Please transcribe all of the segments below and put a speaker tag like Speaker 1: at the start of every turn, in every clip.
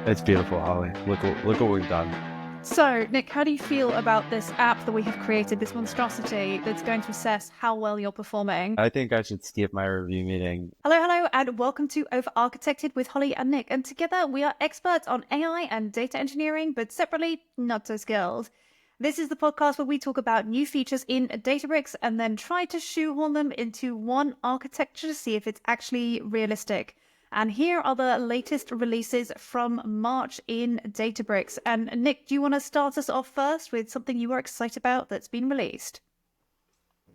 Speaker 1: It's beautiful, Holly. Look what we've done.
Speaker 2: So, Nick, how do you feel about this app that we have created, this monstrosity that's going to assess how well you're performing?
Speaker 1: I think I should skip my review meeting.
Speaker 2: Hello, and welcome to Over Architected with Holly and Nick. And together we are experts on AI and data engineering, but separately, not so skilled. This is the podcast where we talk about new features in Databricks and then try to shoehorn them into one architecture to see if it's actually realistic. And here are the latest releases from March in Databricks. And Nick, do you want to start us off first with something you were excited about that's been released?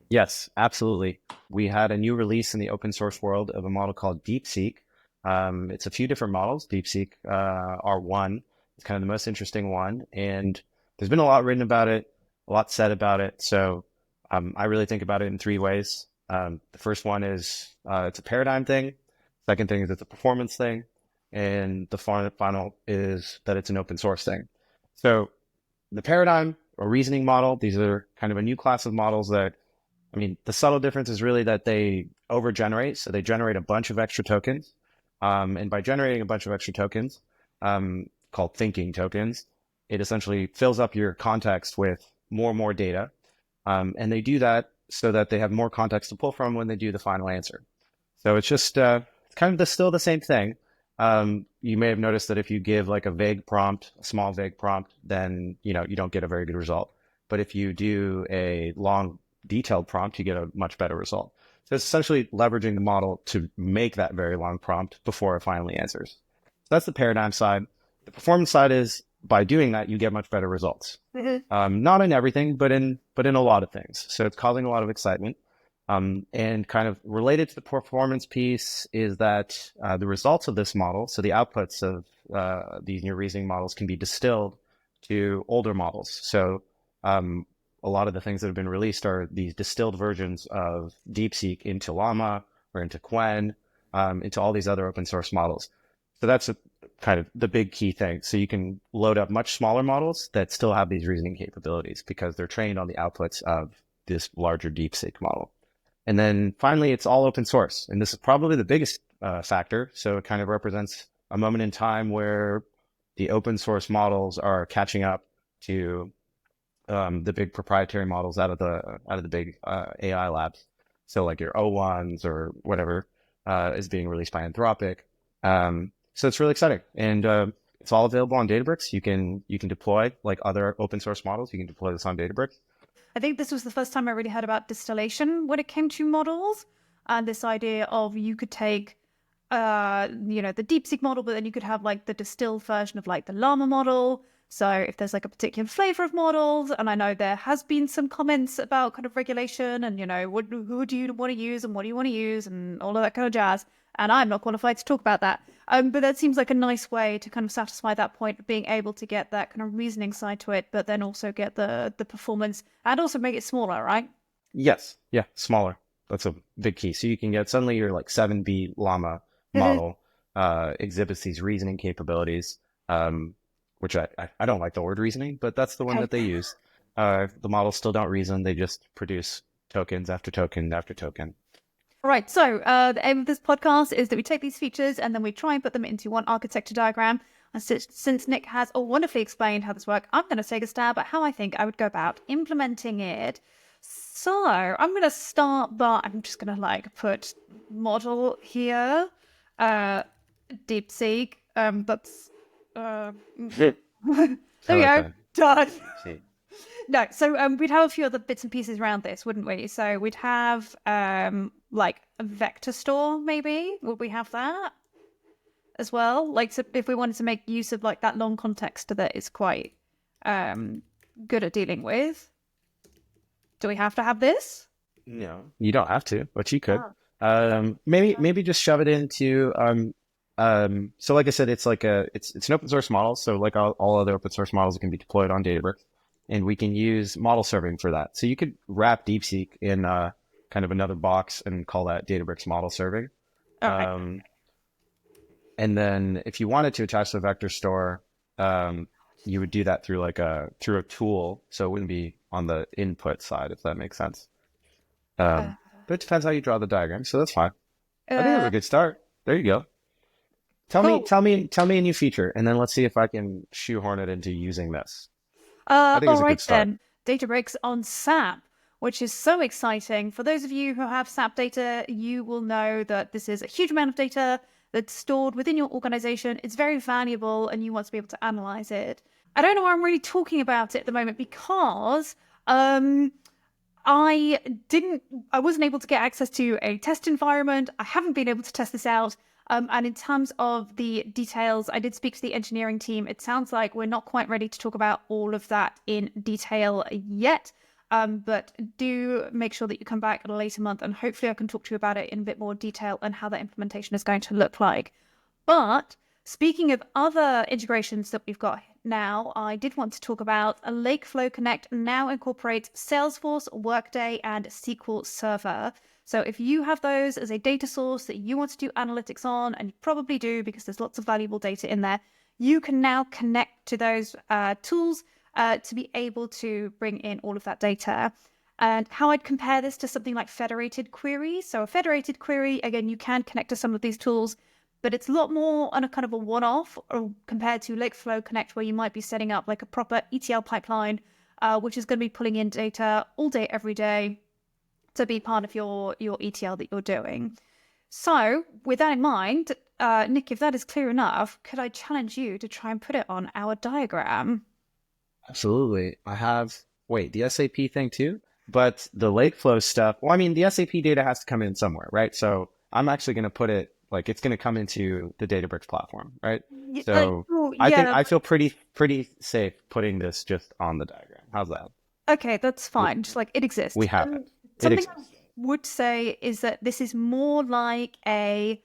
Speaker 1: Yes, absolutely. We had a new release in the open source world of a model called Deepseek. It's a few different models. Deepseek R1 is kind of the most interesting one. And there's been a lot written about it, a lot said about it. So I really think about it in three ways. The first one is it's a paradigm thing. Second thing is it's a performance thing. And the final is that it's an open source thing. So the paradigm or reasoning model, these are kind of a new class of models that, I mean, the subtle difference is really that they overgenerate. So they generate a bunch of extra tokens. And by generating a bunch of extra tokens, called thinking tokens, it essentially fills up your context with more and more data. And they do that so that they have more context to pull from when they do the final answer. So it's just kind of still the same thing. You may have noticed that if you give like a vague prompt, a small vague prompt, then you don't get a very good result. But if you do a long detailed prompt, you get a much better result. So it's essentially leveraging the model to make that very long prompt before it finally answers. So that's the paradigm side. The performance side is by doing that, you get much better results. Not in everything, but in a lot of things. So it's causing a lot of excitement. And kind of related to the performance piece is that the results of this model, so the outputs of these new reasoning models can be distilled to older models. So a lot of the things that have been released are these distilled versions of Deepseek into Llama or into Qwen, into all these other open source models. So that's kind of the big key thing. So you can load up much smaller models that still have these reasoning capabilities because they're trained on the outputs of this larger Deepseek model. And then finally, it's all open source. And this is probably the biggest factor. So it kind of represents a moment in time where the open source models are catching up to the big proprietary models out of the big AI labs. So like your O1s or whatever is being released by Anthropic. So it's really exciting. And it's all available on Databricks. You can deploy like other open source models. You can deploy this on Databricks.
Speaker 2: I think this was the first time I really heard about distillation when it came to models, and this idea of you could take, the DeepSeek model, but then you could have like the distilled version of like the Llama model. So if there's like a particular flavor of models, and I know there has been some comments about kind of regulation and, who do you want to use and what do you want to use and all of that kind of jazz. And I'm not qualified to talk about that. But that seems like a nice way to kind of satisfy that point of being able to get that kind of reasoning side to it, but then also get the performance and also make it smaller, right?
Speaker 1: Yes. Yeah. Smaller. That's a big key. So you can get suddenly your like 7B Llama model exhibits these reasoning capabilities, which I don't like the word reasoning, but that's the one that they use. The models still don't reason. They just produce tokens after token after token.
Speaker 2: Right, so the aim of this podcast is that we take these features and then we try and put them into one architecture diagram. And since Nick has wonderfully explained how this works, I'm going to take a stab at how I think I would go about implementing it. So I'm going to start by, I'm just going to like put model here, DeepSeek, that's, there we go, done. No, so we'd have a few other bits and pieces around this, wouldn't we? So we'd have like a vector store, maybe. Would we have that as well? Like, so if we wanted to make use of like that long context that is quite good at dealing with, do we have to have this?
Speaker 1: No, you don't have to, but you could. Maybe just shove it into. So like I said, it's like it's an open source model. So like all other open source models, it can be deployed on Databricks. And we can use model serving for that. So you could wrap Deepseek in kind of another box and call that Databricks model serving.
Speaker 2: Okay.
Speaker 1: And then if you wanted to attach the vector store, you would do that through through a tool. So it wouldn't be on the input side, if that makes sense. But it depends how you draw the diagram. So that's fine. I think that's a good start. There you go.
Speaker 2: Cool.
Speaker 1: Tell me a new feature, and then let's see if I can shoehorn it into using this. I think
Speaker 2: All
Speaker 1: it's a good
Speaker 2: right
Speaker 1: start.
Speaker 2: then. Databricks on SAP, which is so exciting. For those of you who have SAP data, you will know that this is a huge amount of data that's stored within your organization. It's very valuable and you want to be able to analyze it. I don't know why I'm really talking about it at the moment because I wasn't able to get access to a test environment. I haven't been able to test this out. And in terms of the details, I did speak to the engineering team. It sounds like we're not quite ready to talk about all of that in detail yet. But do make sure that you come back at a later month and hopefully I can talk to you about it in a bit more detail and how that implementation is going to look like. But speaking of other integrations that we've got now, I did want to talk about a Lakeflow Connect now incorporates Salesforce, Workday, and SQL Server. So if you have those as a data source that you want to do analytics on, and you probably do because there's lots of valuable data in there, you can now connect to those tools to be able to bring in all of that data. And how I'd compare this to something like federated queries. So a federated query, again, you can connect to some of these tools, but it's a lot more on a kind of a one-off compared to Lakeflow Connect, where you might be setting up like a proper ETL pipeline, which is going to be pulling in data all day, every day to be part of your ETL that you're doing. So with that in mind, Nick, if that is clear enough, could I challenge you to try and put it on our diagram?
Speaker 1: Absolutely. I have, wait, the SAP thing too? But the Lakeflow stuff, well, I mean, the SAP data has to come in somewhere, right? So I'm actually going to put it, like, it's going to come into the Databricks platform, right? So
Speaker 2: Yeah.
Speaker 1: I feel pretty safe putting this just on the diagram. How's that?
Speaker 2: Okay, that's fine. Just like it exists.
Speaker 1: We have it. It
Speaker 2: Something I
Speaker 1: exists.
Speaker 2: would say is that this is more like a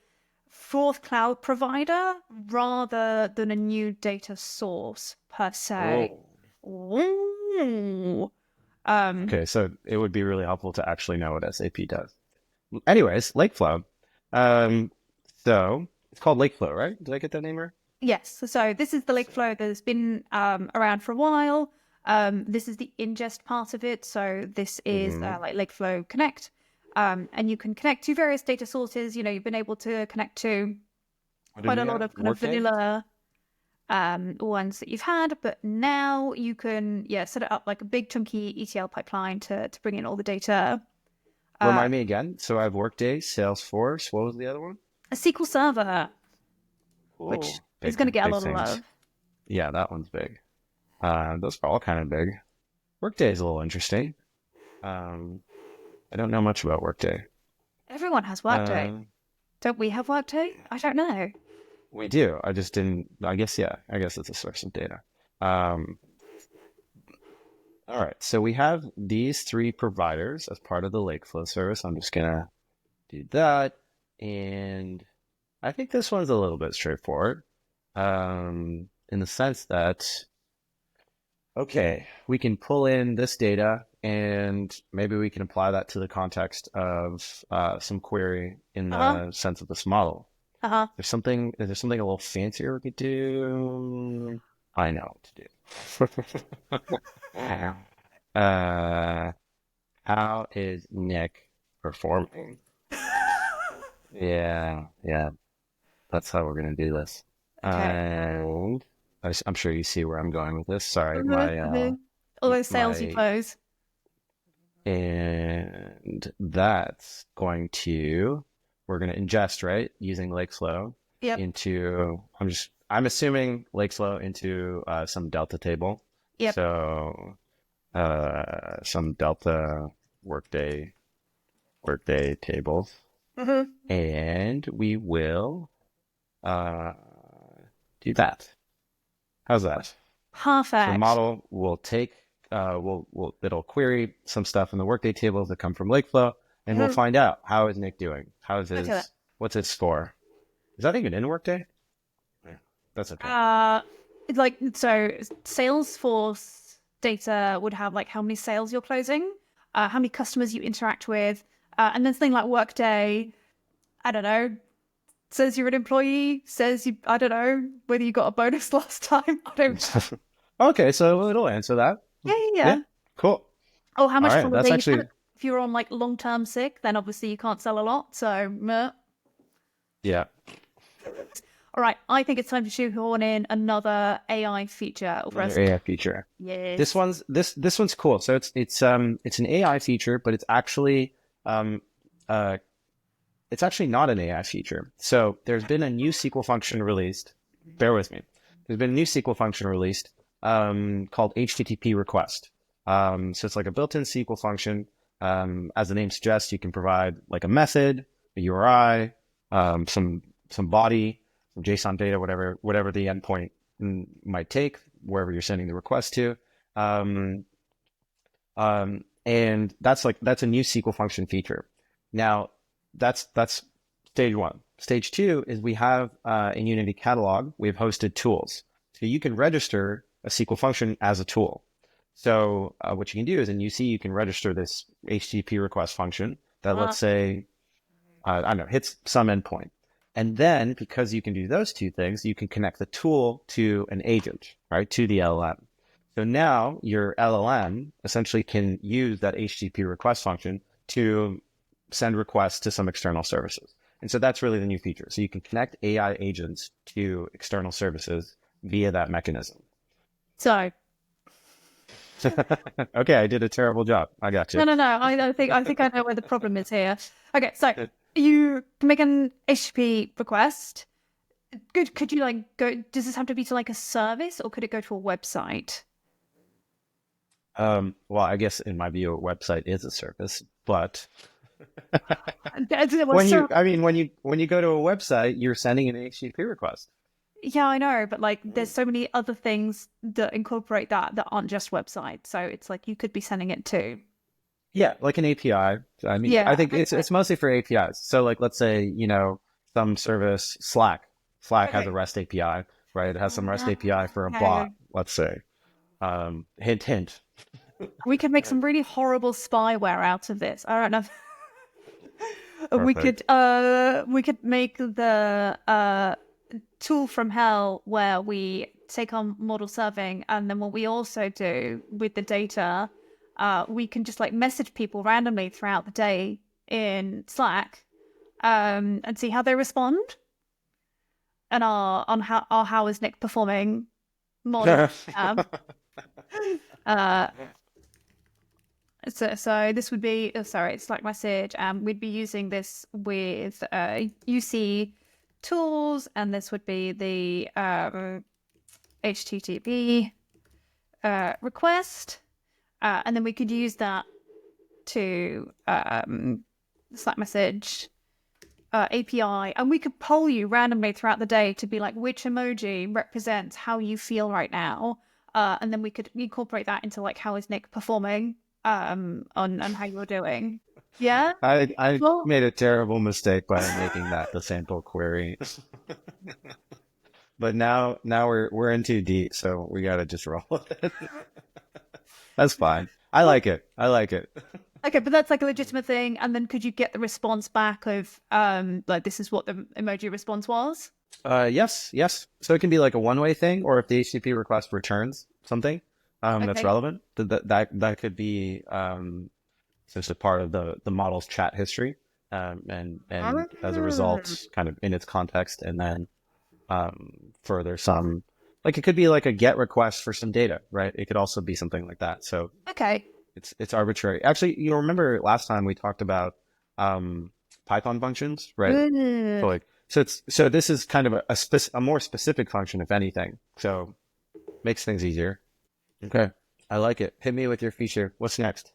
Speaker 2: fourth cloud provider rather than a new data source per se.
Speaker 1: Oh.
Speaker 2: Ooh. Um,
Speaker 1: Okay, so it would be really helpful to actually know what SAP does. Anyways, Lakeflow. Um, so it's called Lakeflow, right? Did I get that name right?
Speaker 2: yes. So this is the lake
Speaker 1: So,
Speaker 2: flow that's been around for a while. This is the ingest part of it. So this is
Speaker 1: hmm
Speaker 2: like Lakeflow Connect. And you can connect to various data sources. You know, you've been able to connect to
Speaker 1: What did
Speaker 2: quite a
Speaker 1: we
Speaker 2: lot
Speaker 1: have?
Speaker 2: of kind of
Speaker 1: Workday?
Speaker 2: vanilla ones that you've had, but now you can set it up like a big chunky ETL pipeline to bring in all the data. Uh,
Speaker 1: Remind me again. So I have Workday, Salesforce. What was the other one?
Speaker 2: a SQL Server, which
Speaker 1: Cool.
Speaker 2: is going to get a
Speaker 1: Big
Speaker 2: lot of
Speaker 1: things.
Speaker 2: love.
Speaker 1: Yeah, that one's big. Those are all kind of big. Workday is a little interesting. Um, I don't know much about Workday.
Speaker 2: Everyone has Workday.
Speaker 1: Uh,
Speaker 2: Don't we have Workday? I don't know.
Speaker 1: we do. I just didn't. I guess yeah. I guess it's a source of data. Um, all right. So we have these three providers as part of the Lakeflow service. I'm just gonna do that, and I think this one's a little bit straightforward. In the sense that okay, we can pull in this data and maybe we can apply that to the context of some query in
Speaker 2: Uh-huh.
Speaker 1: the sense of this model.
Speaker 2: Uh-huh.
Speaker 1: Is there something a little fancier we could do? I know what to do. uh, how is Nick performing? Yeah, that's how we're gonna do this.
Speaker 2: Okay.
Speaker 1: And I'm sure you see where I'm going with this. Sorry,
Speaker 2: Mhm, mhm. All those salesy
Speaker 1: my
Speaker 2: clothes.
Speaker 1: and that's going to we're going to ingest right using Lakeflow
Speaker 2: Yep.
Speaker 1: into I'm assuming Lakeflow into some Delta table.
Speaker 2: Yep.
Speaker 1: So some Delta workday workday tables,
Speaker 2: Hmm.
Speaker 1: and we will uh, do that. How's that? So the
Speaker 2: Perfect.
Speaker 1: model will take, it'll query some stuff in the Workday tables that come from Lakeflow, and we'll
Speaker 2: Mhm.
Speaker 1: find out how is Nick doing? How is
Speaker 2: Look at that.
Speaker 1: what's his score? Is that even in Workday? Yeah, that's okay.
Speaker 2: Uh, like so, Salesforce data would have like how many sales you're closing, how many customers you interact with, and then something like Workday. I don't know. Says you're an employee. Says you. I don't know whether you got a bonus last time. I don't.
Speaker 1: Okay, so it'll answer that.
Speaker 2: Yeah, yeah,
Speaker 1: Yeah,
Speaker 2: yeah.
Speaker 1: cool.
Speaker 2: Oh, how
Speaker 1: All
Speaker 2: much
Speaker 1: right, that's
Speaker 2: holiday you've had?
Speaker 1: actually
Speaker 2: If you're on like long-term sick, then obviously you can't sell a lot. So, meh.
Speaker 1: yeah.
Speaker 2: All All right, I think it's time to shoehorn in another AI feature.
Speaker 1: Another AI feature.
Speaker 2: Yes.
Speaker 1: This one's cool. So it's an AI feature, but um it's actually not an AI feature. So there's been a new SQL function released. Bear with me. There's been a new SQL function released called HTTP request. So it's like a built-in SQL function. As the name suggests, you can provide like a method, a URI, some body, some JSON data, whatever the endpoint might take, wherever you're sending the request to. And that's a new SQL function feature. Now, that's stage one. Stage two is we have in Unity Catalog, we have hosted tools. So you can register a SQL function as a tool. So what you can do is in UC, you can register this HTTP request function that, let's say, I don't know, hits some endpoint. And then because you can do those two things, you can connect the tool to an agent, right, to the LLM. So now your LLM essentially can use that HTTP request function to send requests to some external services. And so that's really the new feature. So you can connect AI agents to external services via that mechanism.
Speaker 2: So,
Speaker 1: okay, I did a terrible job. I got you.
Speaker 2: no. I think I know where the problem is here. Okay, so you can make an HTTP request. Could you like go? Does this have to be to like a service, or could it go to a website?
Speaker 1: Well, I guess in my view, a website is a service, but when you go to a website, you're sending an HTTP request.
Speaker 2: Yeah, I know, but like there's so many other things that incorporate that aren't just websites. So it's like you could be sending it to.
Speaker 1: Yeah, like an API. I mean,
Speaker 2: Yeah,
Speaker 1: I think it's mostly for APIs. So like, let's say, some service, Slack has a REST API, right? It has some REST API for a bot, let's say. Hint, hint.
Speaker 2: We could make some really horrible spyware out of this. I don't know.
Speaker 1: Perfect.
Speaker 2: We could make the tool from hell where we take on model serving, and then what we also do with the data, we can just like message people randomly throughout the day in Slack, and see how they respond, and how is Nick performing model. So this would be, sorry, it's like message. We'd be using this with UC tools, and this would be the HTTP request, and then we could use that to Slack message API, and we could poll you randomly throughout the day to be like which emoji represents how you feel right now, and then we could incorporate that into like how is Nick performing on how you're doing. Yeah.
Speaker 1: I
Speaker 2: Well,
Speaker 1: made a terrible mistake by making that the sample query. But now we're in too deep, so we gotta just roll with it. That's fine. I like it.
Speaker 2: okay, but that's like a legitimate thing. And then could you get the response back of like this is what the emoji response was?
Speaker 1: Yes. So it can be like a one-way thing, or if the HTTP request returns something that's
Speaker 2: Okay.
Speaker 1: relevant, that could be essentially part of the model's chat history, and as a result, kind of in its context, and then further some, like it could be like a GET request for some data, right? It could also be something like that. So
Speaker 2: Okay.
Speaker 1: it's arbitrary. Actually, you remember last time we talked about Python functions, right? So this is kind of a more specific function, if anything. So makes things easier. Okay, I like it. Hit me with your feature. What's next?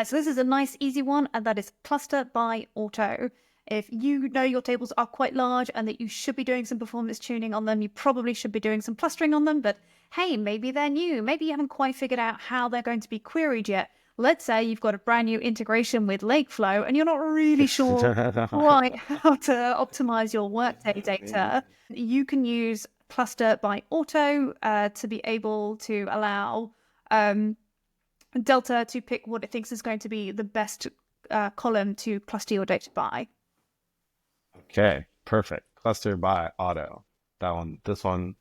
Speaker 2: So this is a nice, easy one, and that is cluster by auto. If you know your tables are quite large and that you should be doing some performance tuning on them, you probably should be doing some clustering on them, but hey, maybe they're new. Maybe you haven't quite figured out how they're going to be queried yet. Let's say you've got a brand new integration with Lakeflow and you're not really sure quite how to optimize your workday data. You can use cluster by auto to be able to allow Delta to pick what it thinks is going to be the best column to cluster your data by.
Speaker 1: Okay, perfect. Cluster by auto. This one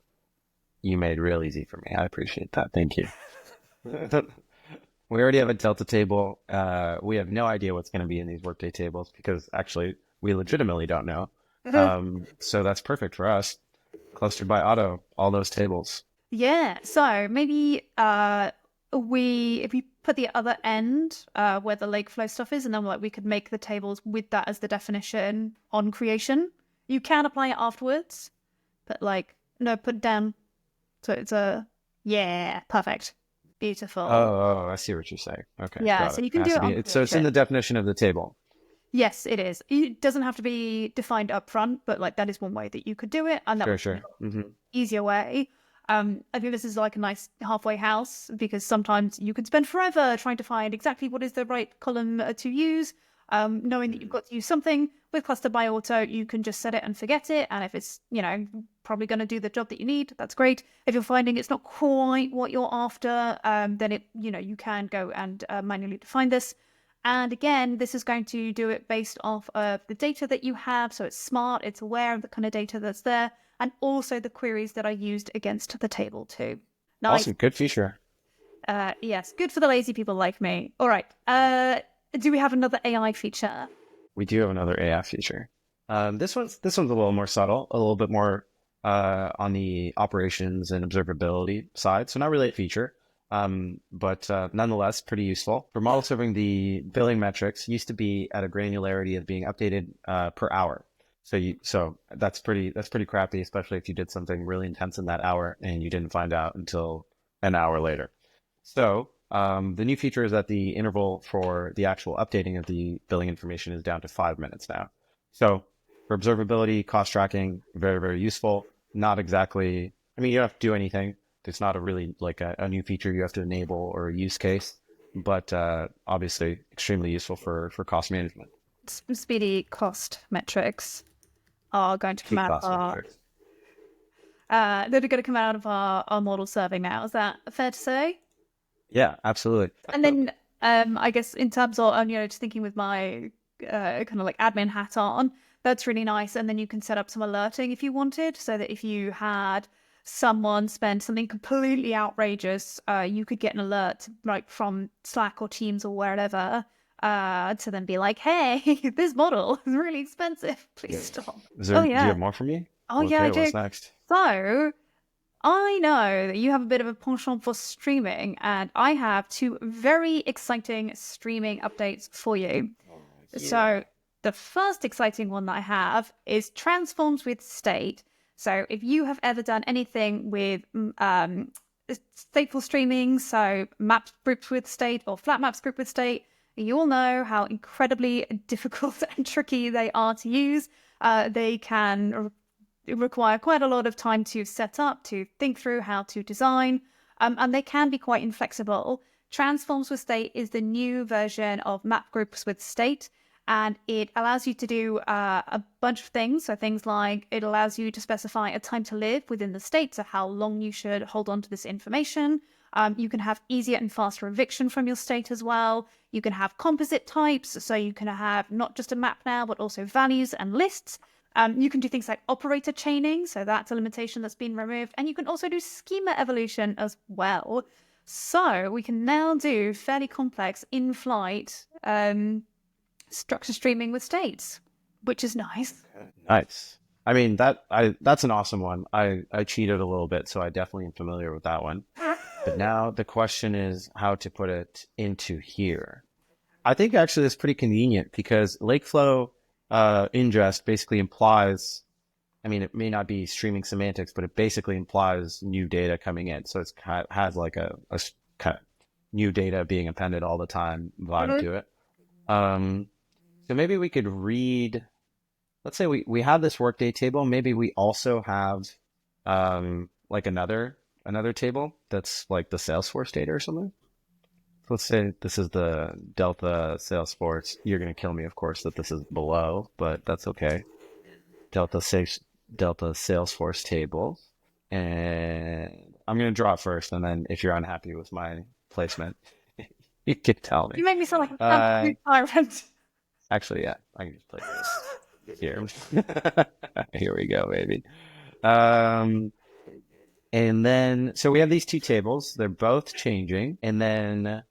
Speaker 1: you made real easy for me. I appreciate that. Thank you. We already have a Delta table. We have no idea what's going to be in these workday tables because actually we legitimately don't know. So that's perfect for us. Clustered by auto, all those tables.
Speaker 2: Yeah. So maybe if we put the other end where the lake flow stuff is, and then like we could make the tables with that as the definition on creation. You can apply it afterwards, but like no, put it down. So it's a yeah, perfect, beautiful.
Speaker 1: Oh, I see what you're saying. Okay,
Speaker 2: Yeah,
Speaker 1: got
Speaker 2: so
Speaker 1: it.
Speaker 2: you
Speaker 1: It
Speaker 2: can
Speaker 1: has
Speaker 2: do
Speaker 1: to
Speaker 2: it
Speaker 1: be.
Speaker 2: on
Speaker 1: So it's in the
Speaker 2: creation.
Speaker 1: definition of the table.
Speaker 2: Yes, it is. It doesn't have to be defined up front, but like that is one way that you could do it, and that
Speaker 1: Sure,
Speaker 2: would be
Speaker 1: sure. Hmm.
Speaker 2: easier way. I think this is like a nice halfway house because sometimes you can spend forever trying to find exactly what is the right column to use. Knowing that you've got to use something with cluster by auto, you can just set it and forget it. And if it's, probably going to do the job that you need, that's great. If you're finding it's not quite what you're after, then you can go and manually define this. And again, this is going to do it based off of the data that you have. So it's smart, it's aware of the kind of data that's there, and also the queries that are used against the table too. Nice.
Speaker 1: Awesome, good feature.
Speaker 2: Yes, good for the lazy people like me. All right. Do we have another AI feature?
Speaker 1: We do have another AI feature. This one's a little more subtle, a little bit more on the operations and observability side. So not really a feature, but nonetheless pretty useful. For model serving, the billing metrics used to be at a granularity of being updated per hour. So that's pretty crappy, especially if you did something really intense in that hour and you didn't find out until an hour later. So the new feature is that the interval for the actual updating of the billing information is down to 5 minutes now. So for observability, cost tracking, very, very useful. Not exactly, I mean, you don't have to do anything. It's not a really like a new feature you have to enable or a use case, but obviously extremely useful for cost management.
Speaker 2: Speedy cost metrics are going to come
Speaker 1: Key
Speaker 2: out of
Speaker 1: cost metrics.
Speaker 2: they're going to come out of our model survey now. Is that fair to say?
Speaker 1: Yeah, absolutely.
Speaker 2: And then I guess in terms of just thinking with my kind of like admin hat on, that's really nice. And then you can set up some alerting if you wanted, so that if you had someone spend something completely outrageous, you could get an alert like from Slack or Teams or wherever to then be like, hey, this model is really expensive. Please stop. Oh
Speaker 1: Do you
Speaker 2: yeah.
Speaker 1: have more for me?
Speaker 2: Oh yeah, I
Speaker 1: Okay,
Speaker 2: do.
Speaker 1: what's next?
Speaker 2: So I know that you have a bit of a penchant for streaming, and I have two very exciting streaming updates for you.
Speaker 1: Yeah.
Speaker 2: So, the first exciting one that I have is transforms with state. So, if you have ever done anything with stateful streaming, so map groups with state or flat maps group with state, you all know how incredibly difficult and tricky they are to use. They can require quite a lot of time to set up, to think through how to design, and they can be quite inflexible. Transforms with state is the new version of map groups with state, and it allows you to do a bunch of things. So things like it allows you to specify a time to live within the state, so how long you should hold on to this information. You can have easier and faster eviction from your state as well. You can have composite types, so you can have not just a map now, but also values and lists. You can do things like operator chaining, so that's a limitation that's been removed. And you can also do schema evolution as well. So we can now do fairly complex in-flight structure streaming with states, which is nice.
Speaker 1: Nice. I mean that's an awesome one. I cheated a little bit, so I definitely am familiar with that one. But now the question is how to put it into here. I think actually it's pretty convenient because Lakeflow ingest basically implies, I mean, it may not be streaming semantics, but it basically implies new data coming in. So it's kind of has like a kind of new data being appended all the time vibe
Speaker 2: Mhm.
Speaker 1: to it. Um, so maybe we could read, let's say we have this workday table. Maybe we also have like another table that's like the Salesforce data or something. So let's say this is the Delta Salesforce. You're going to kill me, of course, that this is below, but that's okay. Delta Sales Delta Salesforce table, and I'm going to draw it first, and then if you're unhappy with my placement, you can tell me.
Speaker 2: You make me sound like an
Speaker 1: Uh,
Speaker 2: absolute tyrant.
Speaker 1: Actually, yeah, I can just play this here. Here we go, baby. Um, and then so we have these two tables. They're both changing, and then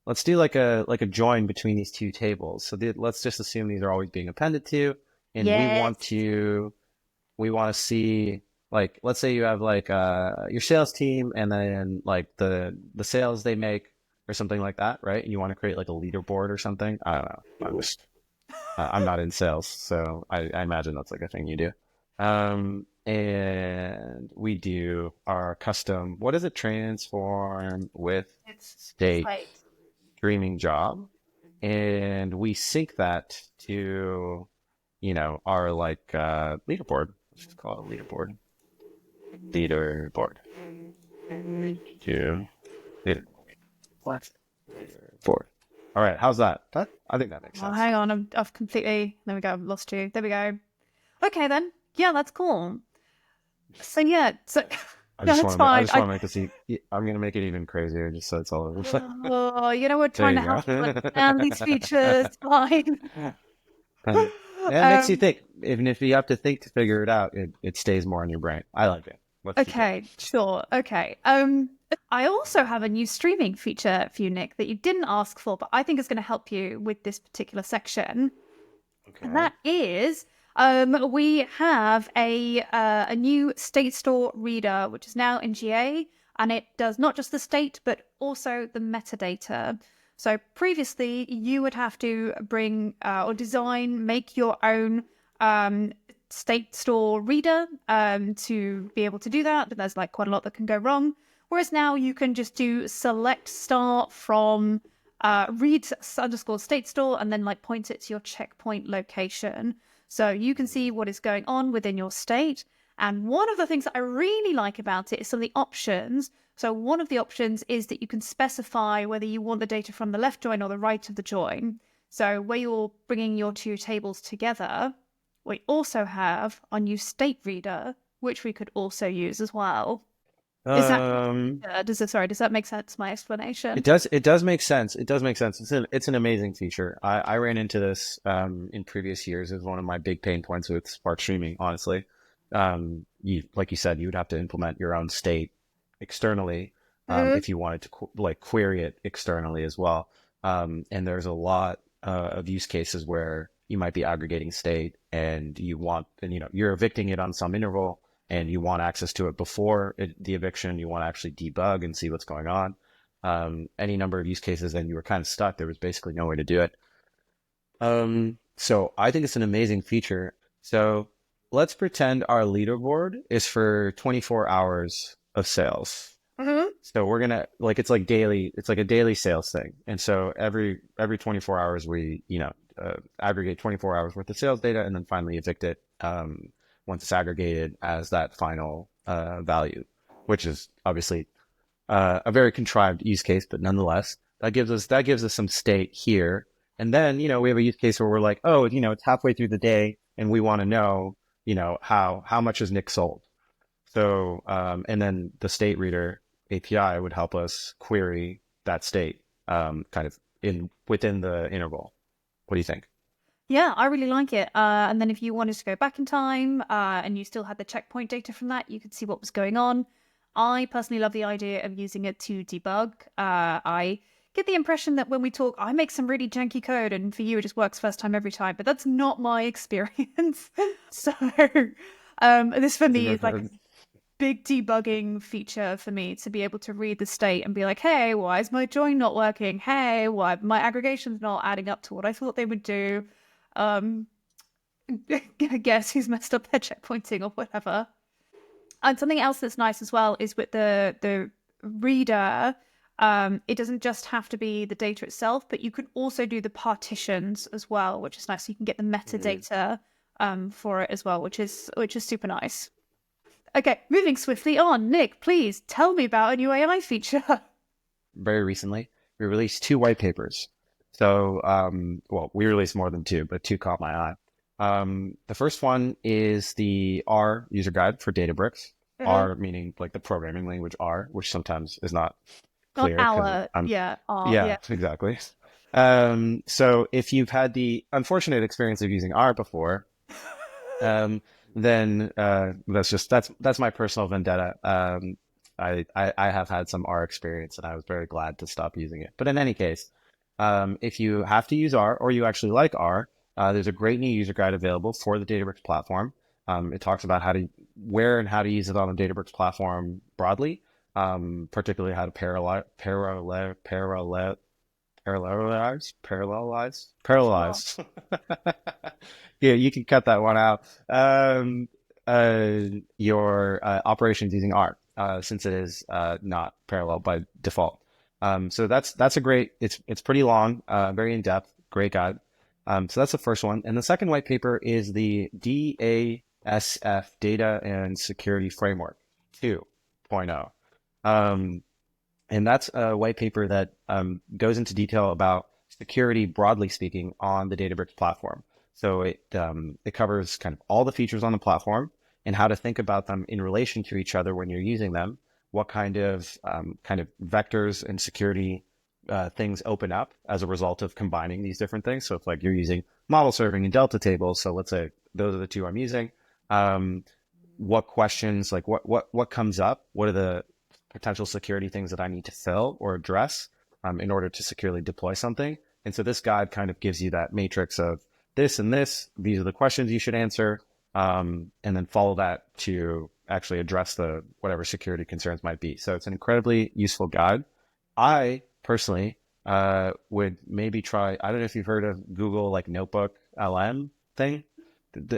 Speaker 1: let's do like a join between these two tables. So let's just assume these are always being appended to, and we
Speaker 2: Yes.
Speaker 1: want to see. like let's say you have like your sales team and then like the sales they make or something like that, right? And you want to create like a leaderboard or something. I don't know. I'm not in sales, so I imagine that's like a thing you do. And we do our custom, what does it transform with
Speaker 2: It's
Speaker 1: state
Speaker 2: like,
Speaker 1: streaming job? And we sync that to, our like leaderboard. Let's just call it leaderboard. Leaderboard. To leader. What? Leaderboard. All right, how's that? I think that makes
Speaker 2: oh,
Speaker 1: sense.
Speaker 2: hang on, I've completely, there we go, I've lost you. There we go. Okay then. Yeah, that's cool. So yeah, so no, that's
Speaker 1: I
Speaker 2: fine.
Speaker 1: just want to make this. I'm gonna make it even crazier, just so it's all over.
Speaker 2: Oh, we're
Speaker 1: There
Speaker 2: trying to
Speaker 1: you
Speaker 2: help you
Speaker 1: go.
Speaker 2: understand these features. Fine.
Speaker 1: And it makes you
Speaker 2: um,
Speaker 1: think. Even if you have to think to figure it out, it stays more in your brain. I like it. Let's keep going.
Speaker 2: okay, sure. Okay. I also have a new streaming feature for you, Nick, that you didn't ask for, but I think is going to help you with this particular section. And
Speaker 1: Okay.
Speaker 2: that is, we have a new state store reader, which is now in GA, and it does not just the state, but also the metadata. So previously, you would have to bring or design, make your own state store reader to be able to do that. But there's like quite a lot that can go wrong. Whereas now you can just do select start from read underscore state store and then like point it to your checkpoint location. So you can see what is going on within your state. And one of the things that I really like about it is some of the options. So one of the options is that you can specify whether you want the data from the left join or the right of the join. So where you're bringing your two tables together, we also have our new state reader, which we could also use as well. Is that
Speaker 1: Um,
Speaker 2: does that make sense, my explanation?
Speaker 1: it does. It does make sense. It does make sense. It's an amazing feature. I ran into this in previous years as one of my big pain points with Spark Streaming. Honestly, you like you said, you would have to implement your own state externally
Speaker 2: Mhm.
Speaker 1: if you wanted to like query it externally as well. And there's a lot of use cases where you might be aggregating state and you're evicting it on some interval and you want access to it before the eviction. You want to actually debug and see what's going on. Any number of use cases, and you were kind of stuck. There was basically no way to do it. So I think it's an amazing feature. So let's pretend our leaderboard is for 24 hours of sales.
Speaker 2: Mhm.
Speaker 1: So we're gonna like it's like daily. It's like a daily sales thing, and so every 24 hours we aggregate 24 hours worth of sales data, and then finally evict it once it's aggregated as that final value, which is obviously a very contrived use case, but nonetheless, that gives us some state here. And then, we have a use case where we're like, oh, it's halfway through the day and we want to know, how much has Nick sold? So, and then the state reader API would help us query that state, kind of within the interval. What do you think?
Speaker 2: Yeah, I really like it. And then if you wanted to go back in time and you still had the checkpoint data from that, you could see what was going on. I personally love the idea of using it to debug. I get the impression that when we talk, I make some really janky code, and for you, it just works first time every time. But that's not my experience. So, this for me is like a big debugging feature for me to be able to read the state and be like, hey, why is my join not working? Hey, why my aggregation's not adding up to what I thought they would do? Um, I guess who's messed up their checkpointing or whatever. And something else that's nice as well is with the reader. It doesn't just have to be the data itself, but you can also do the partitions as well, which is nice. So you can get the
Speaker 1: Mhm.
Speaker 2: metadata for it as well, which is super nice. Okay, moving swiftly on. Nick, please tell me about a new AI feature.
Speaker 1: Very recently, we released two white papers. So, well, we released more than two, but two caught my eye. The first one is the R user guide for Databricks.
Speaker 2: Mhm.
Speaker 1: R meaning like the programming language R, which sometimes is not
Speaker 2: Not
Speaker 1: clear because
Speaker 2: our,
Speaker 1: I'm,
Speaker 2: yeah, our,
Speaker 1: yeah,
Speaker 2: yeah.
Speaker 1: exactly. So if you've had the unfortunate experience of using R before, um, then that's my personal vendetta. I have had some R experience, and I was very glad to stop using it. But in any case, if you have to use R or you actually like R, there's a great new user guide available for the Databricks platform. It talks about where and how to use it on the Databricks platform broadly, particularly how to
Speaker 2: Sure.
Speaker 1: parallelize. Yeah, you can cut that one out. Uh, your operations using R, since it is not parallel by default. So that's a great. It's pretty long, very in depth, great guide. So that's the first one, and the second white paper is the DASF Data and Security Framework 2.0. And that's a white paper that goes into detail about security, broadly speaking, on the Databricks platform. So it covers kind of all the features on the platform and how to think about them in relation to each other when you're using them. What kind of vectors and security things open up as a result of combining these different things. So if like you're using model serving and delta tables, so let's say those are the two I'm using. What questions, like what comes up? What are the potential security things that I need to fill or address in order to securely deploy something? And so this guide kind of gives you that matrix of this and this. These are the questions you should answer, and then follow that to actually address the whatever security concerns might be. So it's an incredibly useful guide. I personally would maybe try. I don't know if you've heard of Google like Notebook LM thing,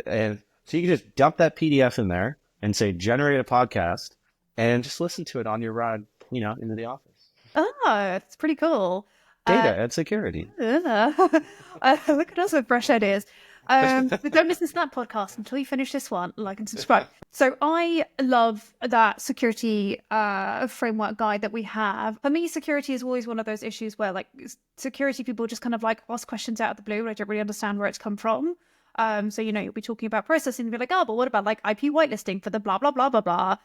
Speaker 1: and so you can just dump that PDF in there and say generate a podcast and just listen to it on your ride, into the office.
Speaker 2: Oh, it's pretty cool.
Speaker 1: Data and security.
Speaker 2: Look at us with fresh ideas. But don't listen to that podcast until you finish this one. Like and subscribe. So I love that security framework guide that we have. For me, security is always one of those issues where like security people just kind of like ask questions out of the blue and I don't really understand where it's come from. So you'll be talking about processing and be like, oh, but what about like IP whitelisting for the blah blah blah blah blah?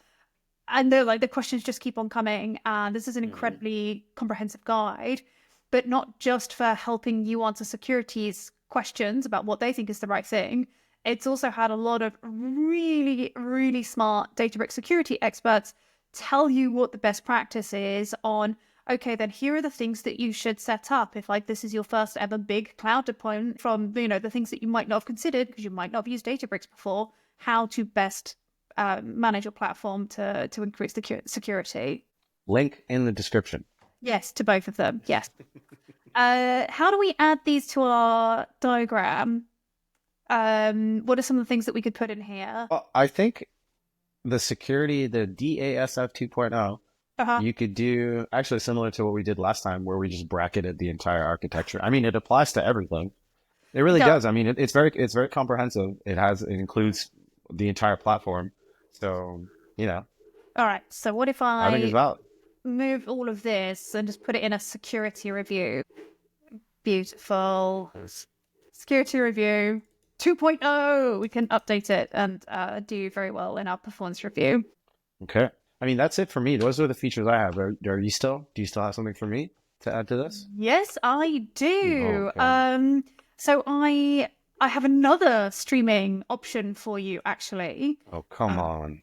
Speaker 2: And the questions just keep on coming. And this is an incredibly comprehensive guide, but not just for helping you answer security's questions about what they think is the right thing. It's also had a lot of really, really smart Databricks security experts tell you what the best practice is on, okay, then here are the things that you should set up if like this is your first ever big cloud deployment from, the things that you might not have considered because you might not have used Databricks before, how to best manage your platform to increase the security.
Speaker 1: Link in the description.
Speaker 2: Yes, to both of them. Yes. How do we add these to our diagram? What are some of the things that we could put in here?
Speaker 1: Well, I think the security, the DASF 2.0, you could do actually similar to what we did last time, where we just bracketed the entire architecture. I mean, it applies to everything. It really does. I mean, it's very comprehensive. It includes the entire platform. So,
Speaker 2: All right. So what if
Speaker 1: I think it's valid.
Speaker 2: Move all of this and just put it in a security review? Beautiful. Security review 2.0. We can update it and do very well in our performance review.
Speaker 1: Okay. I mean, that's it for me. Those are the features I have. Do you still have something for me to add to this?
Speaker 2: Yes, I do.
Speaker 1: Okay.
Speaker 2: So I have another streaming option for you, actually.
Speaker 1: Oh, come on.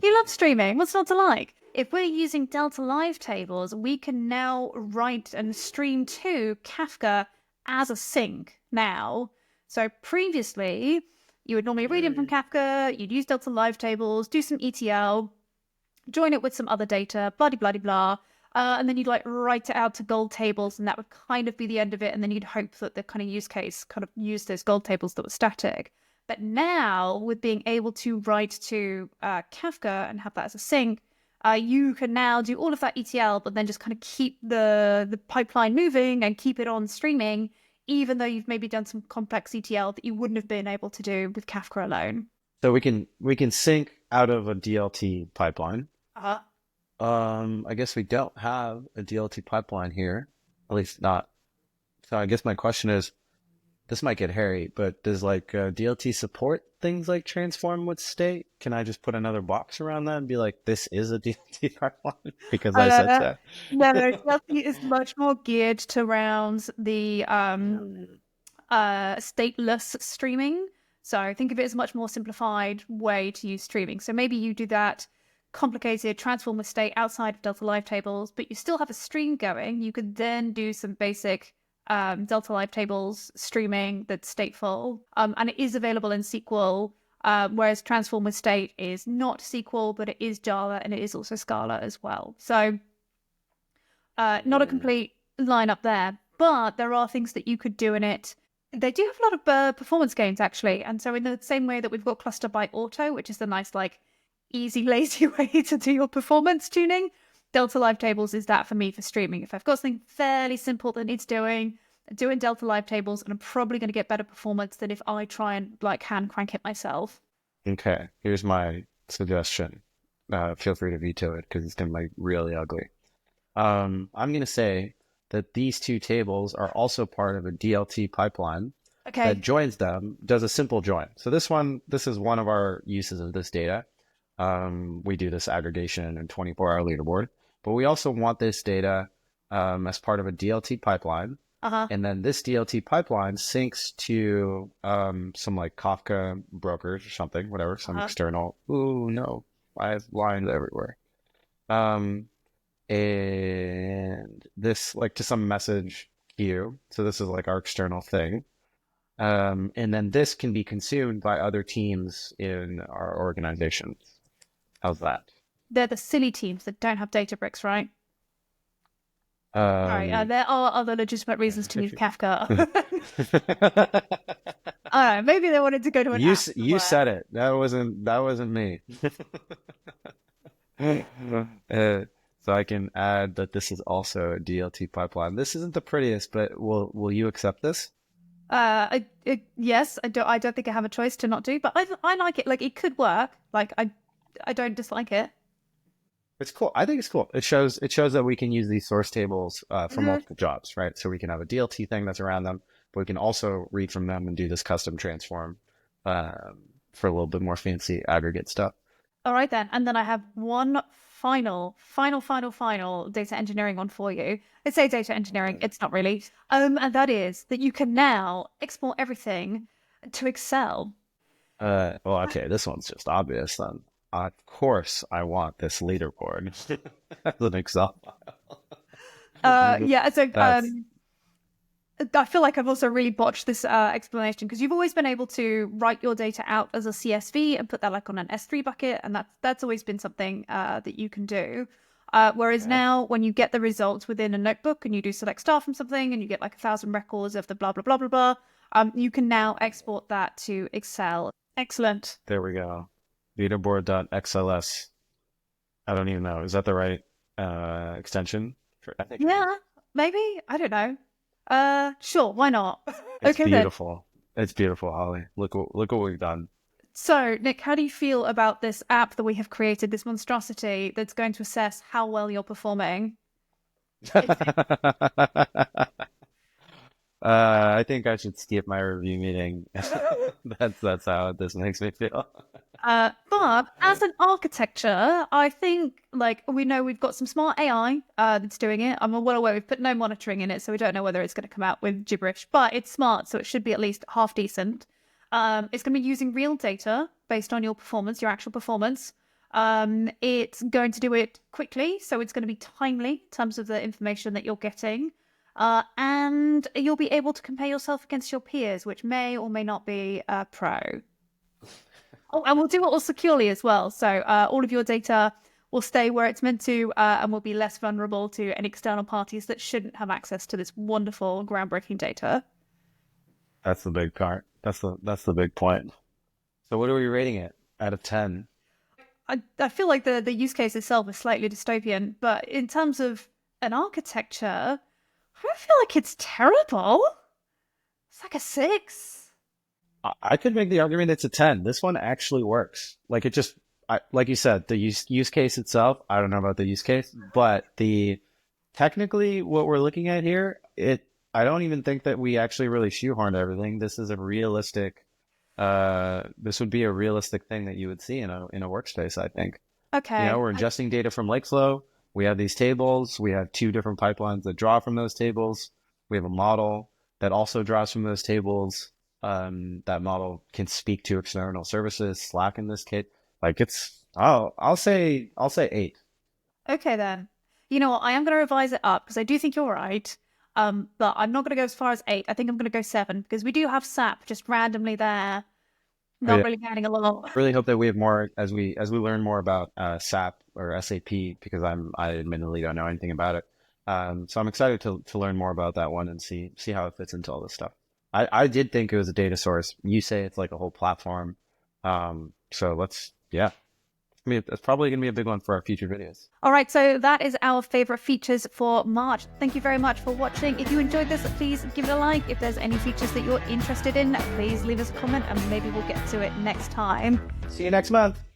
Speaker 2: You love streaming. What's not to like? If we're using Delta Live tables, we can now write and stream to Kafka as a sink now. So previously, you would normally read in from Kafka, you'd use Delta Live tables, do some ETL, join it with some other data, blah, blah, blah, blah. And then you'd like write it out to gold tables, and that would kind of be the end of it. And then you'd hope that the kind of use case kind of used those gold tables that were static. But now, with being able to write to Kafka and have that as a sink, you can now do all of that ETL, but then just kind of keep the pipeline moving and keep it on streaming, even though you've maybe done some complex ETL that you wouldn't have been able to do with Kafka alone.
Speaker 1: So we can sync out of a DLT pipeline.
Speaker 2: Uh-huh.
Speaker 1: I guess we don't have a DLT pipeline here, at least not. So I guess my question is, this might get hairy, but does like DLT support things like transform with state? Can I just put another box around that and be like, this is a DLT pipeline because I said that?
Speaker 2: No, DLT is much more geared to around the stateless streaming. So think of it as a much more simplified way to use streaming. So maybe you do that complicated transform with state outside of Delta Live tables, but you still have a stream going. You could then do some basic Delta Live tables streaming that's stateful. And it is available in SQL. whereas transform with state is not SQL, but it is Java and it is also Scala as well. So not a complete lineup there, but there are things that you could do in it. They do have a lot of performance gains, actually. And so in the same way that we've got cluster by auto, which is the nice, like, easy, lazy way to do your performance tuning, Delta Live Tables is that for me for streaming. If I've got something fairly simple that needs doing Delta Live Tables, and I'm probably going to get better performance than if I try and, like, hand crank it myself.
Speaker 1: Okay, here's my suggestion. Feel free to veto it because it's gonna be really ugly. I'm gonna say that these two tables are also part of a DLT pipeline
Speaker 2: Okay.
Speaker 1: that joins them, does a simple join. So this is one of our uses of this data. We do this aggregation and 24-hour leaderboard, but we also want this data as part of a DLT pipeline. And then this DLT pipeline syncs to some like Kafka brokers or something, whatever, some external. Ooh, no, I have lines everywhere. And this like to some message queue. So this is like our external thing. And then this can be consumed by other teams in our organization. How's that?
Speaker 2: They're the silly teams that don't have Databricks, right? Sorry, there are other legitimate reasons to use Kafka. I don't know, maybe they wanted to go to an app.
Speaker 1: You said it. That wasn't me. So I can add that this is also a DLT pipeline. This isn't the prettiest, but will you accept this?
Speaker 2: Yes, I don't think I have a choice to not do, but I like it. Like, it could work. Like, I don't dislike it.
Speaker 1: It's cool. I think it's cool. It shows that we can use these source tables for multiple jobs, right? So we can have a DLT thing that's around them, but we can also read from them and do this custom transform for a little bit more fancy aggregate stuff.
Speaker 2: All right then. And then I have one final data engineering one for you. I say data engineering, it's not really. And that is that you can now export everything to Excel.
Speaker 1: Well, okay, this one's just obvious then. Of course, I want this leaderboard as an Excel file.
Speaker 2: Yeah, so I feel like I've also really botched this explanation because you've always been able to write your data out as a CSV and put that like on an S3 bucket, and that's always been something that you can do. Whereas now, when you get the results within a notebook and you do select star from something and you get like 1,000 records of the blah blah blah blah blah, you can now export that to Excel. Excellent.
Speaker 1: There we go. Leaderboard.xls. I don't even know. Is that the right extension?
Speaker 2: I think maybe. I don't know. Sure, why not?
Speaker 1: It's beautiful. Then. It's beautiful, Holly. Look what we've done.
Speaker 2: So, Nick, how do you feel about this app that we have created, this monstrosity that's going to assess how well you're performing?
Speaker 1: I think I should skip my review meeting. That's how this makes me feel.
Speaker 2: But as an architecture, I think like we know we've got some smart AI that's doing it. I'm well aware we've put no monitoring in it, so we don't know whether it's going to come out with gibberish. But it's smart, so it should be at least half decent. It's going to be using real data based on your performance, your actual performance. It's going to do it quickly, so it's going to be timely in terms of the information that you're getting. And you'll be able to compare yourself against your peers, which may or may not be pro. Oh, and we'll do it all securely as well. So all of your data will stay where it's meant to and will be less vulnerable to any external parties that shouldn't have access to this wonderful, groundbreaking data.
Speaker 1: That's the big part. That's the big point. So what are we rating it out of 10?
Speaker 2: I feel like the use case itself is slightly dystopian, but in terms of an architecture, I don't feel like it's terrible. It's like a 6.
Speaker 1: I could make the argument it's a 10. This one actually works. Like it just, like you said, the use case itself, I don't know about the use case, but technically what we're looking at here, I don't even think that we actually really shoehorned everything. This is a realistic, this would be a realistic thing that you would see in a workspace, I think.
Speaker 2: Okay.
Speaker 1: You know, we're ingesting data from Lakeflow. We have these tables. We have 2 different pipelines that draw from those tables. We have a model that also draws from those tables. That model can speak to external services, Slack in this case. Like I'll say 8.
Speaker 2: Okay then. You know what? I am going to revise it up because I do think you're right. But I'm not going to go as far as 8. I think I'm going to go 7 because we do have SAP just randomly there not really getting along.
Speaker 1: Really hope that we have more as we learn more about SAP or SAP, because I admittedly don't know anything about it. So I'm excited to learn more about that one and see how it fits into all this stuff. I did think it was a data source. You say it's like a whole platform. So it's probably going to be a big one for our future videos.
Speaker 2: All right, so that is our favorite features for March. Thank you very much for watching. If you enjoyed this, please give it a like. If there's any features that you're interested in, please leave us a comment and maybe we'll get to it next time.
Speaker 1: See you next month.